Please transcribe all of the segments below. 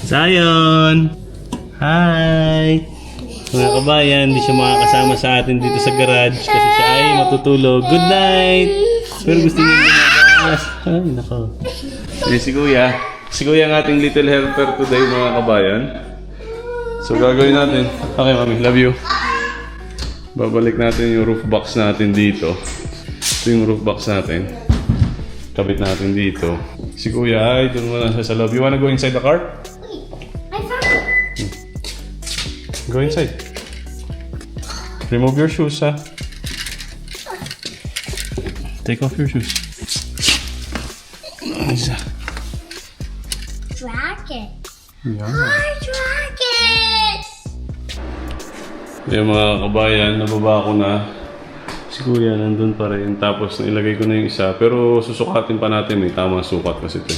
Zion! Hi! Mga kabayan, hindi siya makakasama sa atin dito sa garage kasi siya ay matutulog. Good night! Pero gusto niya lumabas. Ay, nako. Si Kuya. Si Kuya ang ating little helper today, mga kabayan. So, gagawin natin. Okay, mami. Love you. Babalik natin yung roof box natin dito. Ito yung roof box natin. Kabit natin dito. Si Kuya, ay, doon muna siya sa loob. You wanna go inside the car? Go inside. Remove your shoes, ha? Take off your shoes. Isa. Dragon. Yeah. Hi, dragon. Yung mga kabayan, nababa ko na. Si Kuya nandun pa rin. Tapos nailagay ko na yung isa. Pero susukatin pa natin. May tamang sukat kasi ito.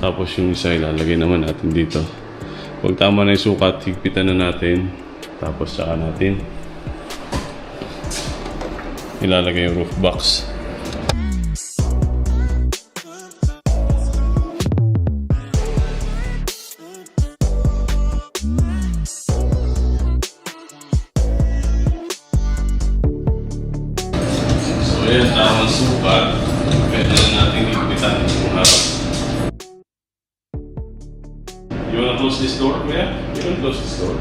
Tapos yung isa ilalagay naman natin dito. Pag tama na yung sukat, higpitan na natin. Tapos saka natin ilalagay yung roof box. So ayan, tamang sukat. Pwede na natin higpitan yung harap. You wanna close this door, Kuya? You wanna close this door?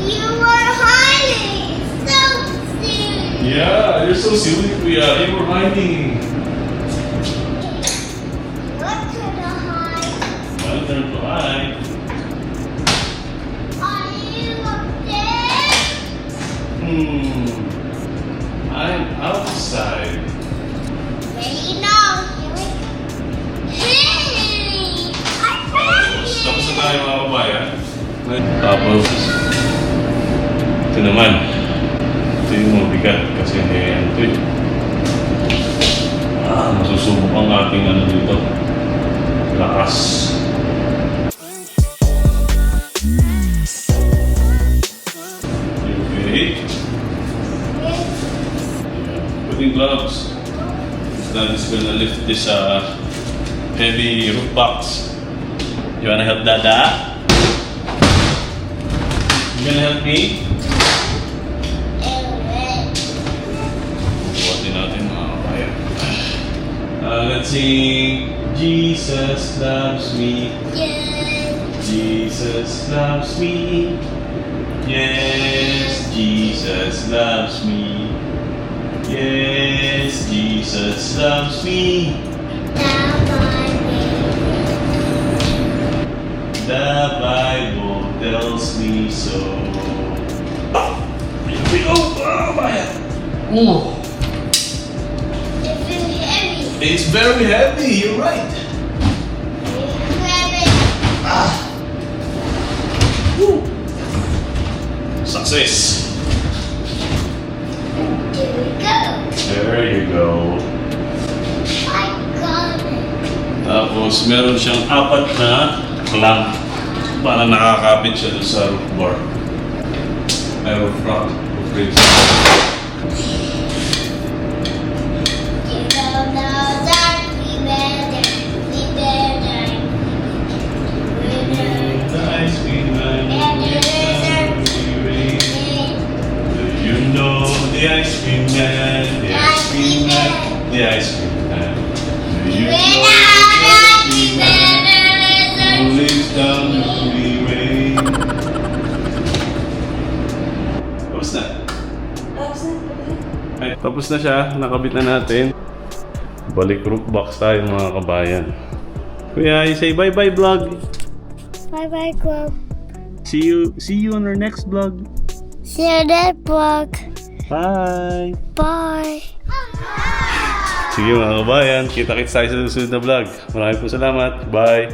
You were hiding. So silly. Yeah, you're so silly, Kuya. You were hiding. What could I hide? My turn to hide. Are you up there? I'm outside. Ready now. Here we go. Hey! I found you. Tapos na tayo, mga kabayan. Tapos, ito naman. Ito yung mabigat kasi ito eh. Masusubok ang ating ano dito. Lakas. Okay. Putting gloves. Dad is gonna lift this heavy roof box. You wanna help Dada? You gonna help me? Buhatin natin mga kabayan. Let's sing Jesus loves me. Jesus loves me. Yes, Jesus loves me. Yes, Jesus loves me. The Bible tells me so. Here we go! Oh, man! Ooh. It's very heavy, you're right. Woo. Success. There you go. Tapos meron siyang 4 na clamp para nakakapit siya doon sa roof bar. Ay, roof rack. Roof rails. The ice cream man. Do you know the ice cream man? The ice cream man. The ice cream man. Do you know the ice cream man? Who lives down the freeway? Tapos na. Ay, tapos na siya. Nakabit na natin. Balik roof box tayo, mga kabayan. Kuya, say bye-bye vlog. Bye-bye, club. See you on our next vlog. See you next vlog. Bye. Bye. Sige mga kabayan, kita-kits tayo sa susunod na vlog. Maraming po salamat. Bye.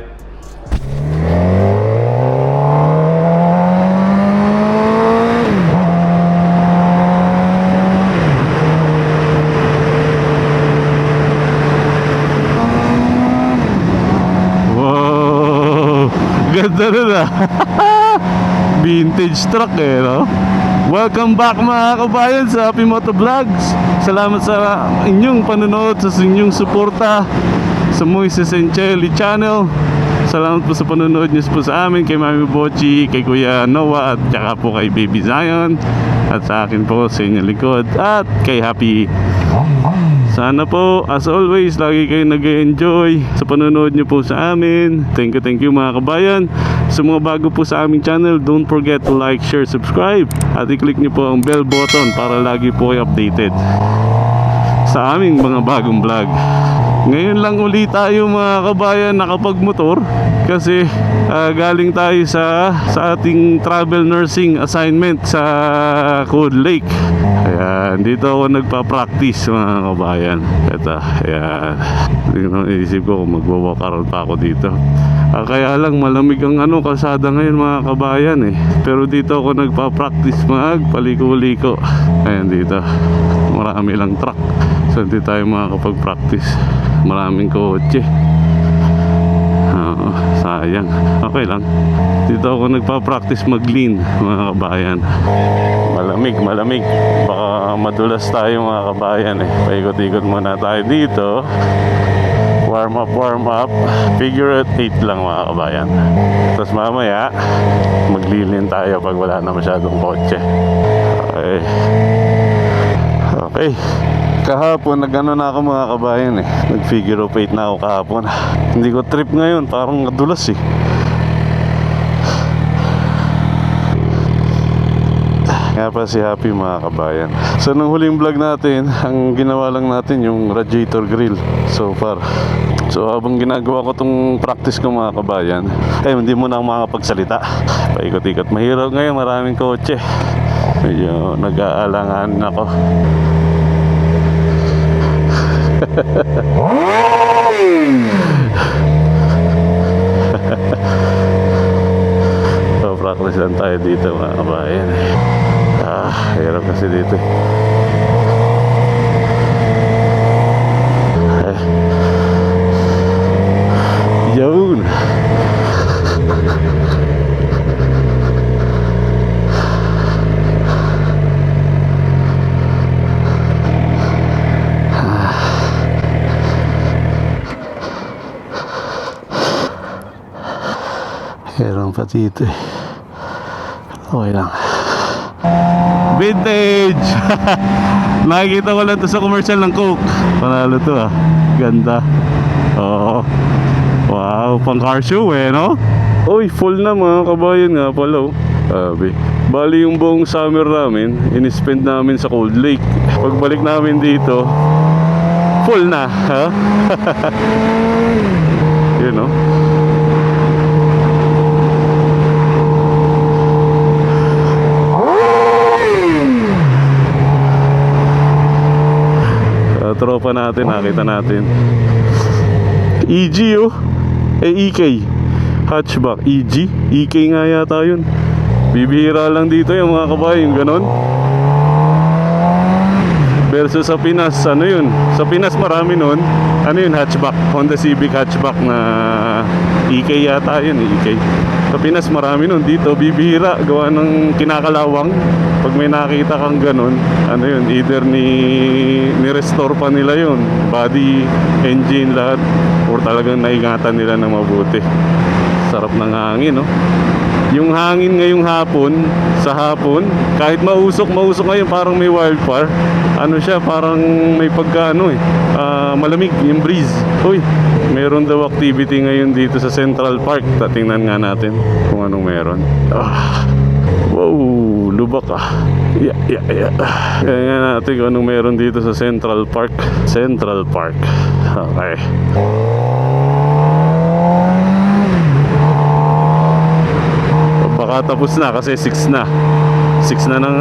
Wow! Ganda nun ah! Vintage truck eh, no? Welcome back mga kabayan sa Happy Moto Vlogs. Salamat sa inyong panonood, sa inyong suporta sa Moises and Chelly channel. Salamat po sa panonood niyo po sa amin, kay Mami Bochi, kay Kuya Noah, at saka po kay Baby Zion, at sa akin po sa inyong likod, at kay Happy. Sana po, as always, lagi kayo nag-enjoy sa panonood niyo po sa amin. Thank you mga kabayan. Sa mga bago po sa aming channel, don't forget to like, share, subscribe, at i-click niyo po ang bell button para lagi po kayo updated sa aming mga bagong vlog. Ngayon lang ulit tayo mga kabayan nakapagmotor kasi galing tayo sa ating travel nursing assignment sa Cold Lake. Ayan, dito ako nagpa-practice mga kabayan. Ito, ayan. Iisip ko kung magwa-walk around pa ako dito. Kaya lang malamig ang kalsada ngayon mga kabayan eh. Pero dito ako nagpa-practice magpaliko-liko. Ayan dito. Marami lang truck. So hindi tayo makakapag-practice. Maraming kotse. Sayang. Okay lang. Dito ako nagpa-practice mag-lean mga kabayan. Malamig. Baka madulas tayo mga kabayan eh. Paikot-ikot muna tayo dito. Warm up. Figure 8 lang mga kabayan. Tapos mamaya maglilin tayo pag wala na masyadong kotse. Okay. Kahapon nag-ano na ako mga kabayan eh. Nag-figure 8 na ako kahapon. Hindi ko trip ngayon, parang nadulas eh. Nga pa si Happy mga kabayan. So nung huling vlog natin, ang ginawa lang natin yung radiator grill so far. So habang ginagawa ko tong practice ko mga kabayan, hindi mo na ako makapagsalita. Paikot-ikot. Mahirap ngayon, maraming kotse. Medyo nag-aalangan ako. So practice lang tayo dito mga kabayan. Hirap kasi dito yun. Meron pa dito eh. Okay lang. Vintage! Nakikita ko lang to sa commercial ng Coke. Panalo to Ganda. Oo. Wow, pang car show no? Uy, full na mga kabayan nga pala Sabi. Bali yung buong summer namin, in-spend namin sa Cold Lake. Pagbalik namin dito, full na. Yun tropa natin, nakita natin EG EK hatchback, EG EK nga yata yun. Bibihira lang dito yung mga kabayan, ganon. Versus sa Pinas, yun, sa Pinas marami nun. Yun, hatchback, Honda Civic hatchback na EK yata yun, EK. Sa Pinas marami nun, dito bibihira, gawa ng kinakalawang. Pag may nakita kang ganun, yun, either ni-restore pa nila yun, body, engine, lahat, or talagang naingatan nila ng mabuti. Sarap ng hangin yung hangin ngayong hapon, sa hapon, kahit mausok ngayon, parang may wildfire. Siya, parang may pagka malamig yung breeze. Uy, meron daw activity ngayon dito sa Central Park. Tingnan nga natin kung anong meron. Wow, lubak Yeah. Kaya nga natin kung anong meron dito sa Central Park. Okay. Baka tapos na kasi 6 na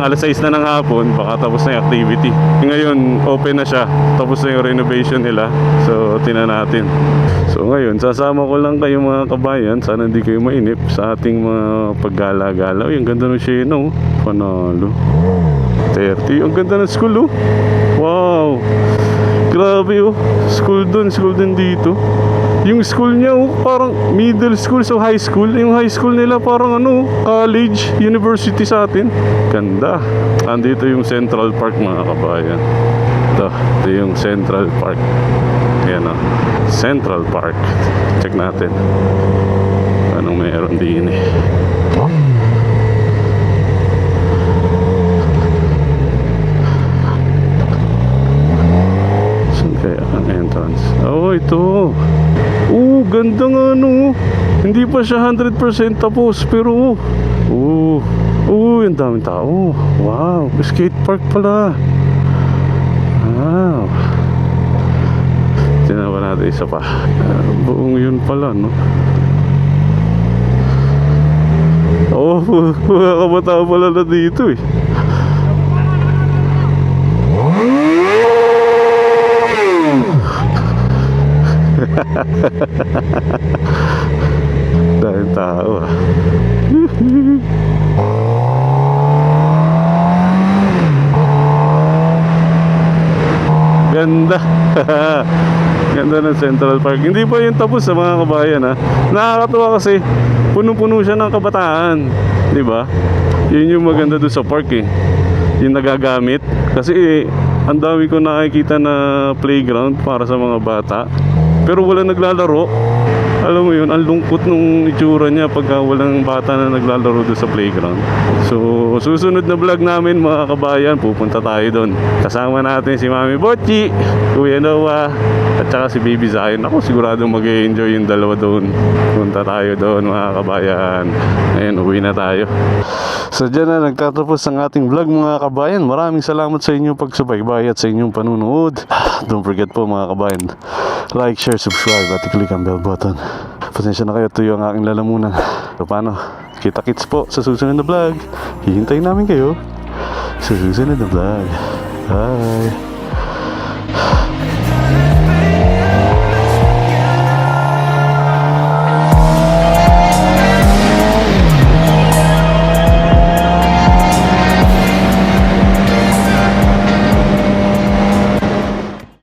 alas 6 na ng hapon, baka tapos na yung activity. Ngayon open na siya, tapos na yung renovation nila. So tingnan natin. So ngayon sasama ko lang kayo mga kabayan. Sana hindi kayo mainip sa ating mga paggala-gala. Ang ganda ng Sheno, panalo 30. Ang ganda ng school Wow, grabe school dun dito. Yung school niya, parang middle school, so high school. Yung high school nila parang college, university sa atin. Ganda. Andito yung Central Park, mga kabayan. Ito yung Central Park. Ayan o, Central Park. Check natin anong meron din eh. Saan kaya ang entrance? Oh, ito. Oh, ganda nga hindi pa siya 100% tapos pero yung daming tao. Wow, skate park pala. Wow. Tingnan ba natin isa pa. Buong yun pala, no? Oh, mga kabataan pala na dito eh. Dahil tao ah. Ganda. Ganda ng Central Park. Hindi pa yun tapos sa mga kabayan ha. Nakakatuwa kasi punong-puno siya ng kabataan, di ba? Yun yung maganda doon sa park eh. Yung nagagamit. Kasi ang dami ko nakikita na playground para sa mga bata. Pero wala naglalaro. Alam mo yun, ang lungkot nung itsura niya pagka walang bata na naglalaro doon sa playground. So, susunod na vlog namin mga kabayan, pupunta tayo doon. Kasama natin si Mami Botchi, Kuya Noah, at saka si Baby Zion. Ako siguradong mag-enjoy yung dalawa doon. Punta tayo doon mga kabayan. Ngayon, uwi na tayo. So, dyan na nagtatapos ang ating vlog mga kabayan. Maraming salamat sa inyong pagsubaybay at sa inyong panunood. Don't forget po mga kabayan, like, share, subscribe at i-click ang bell button. Pasensya na kayo, tuyo ang aking lalamunan. So paano? Kita-kits po sa susunod na vlog. Hihintayin namin kayo sa susunod na vlog. Bye!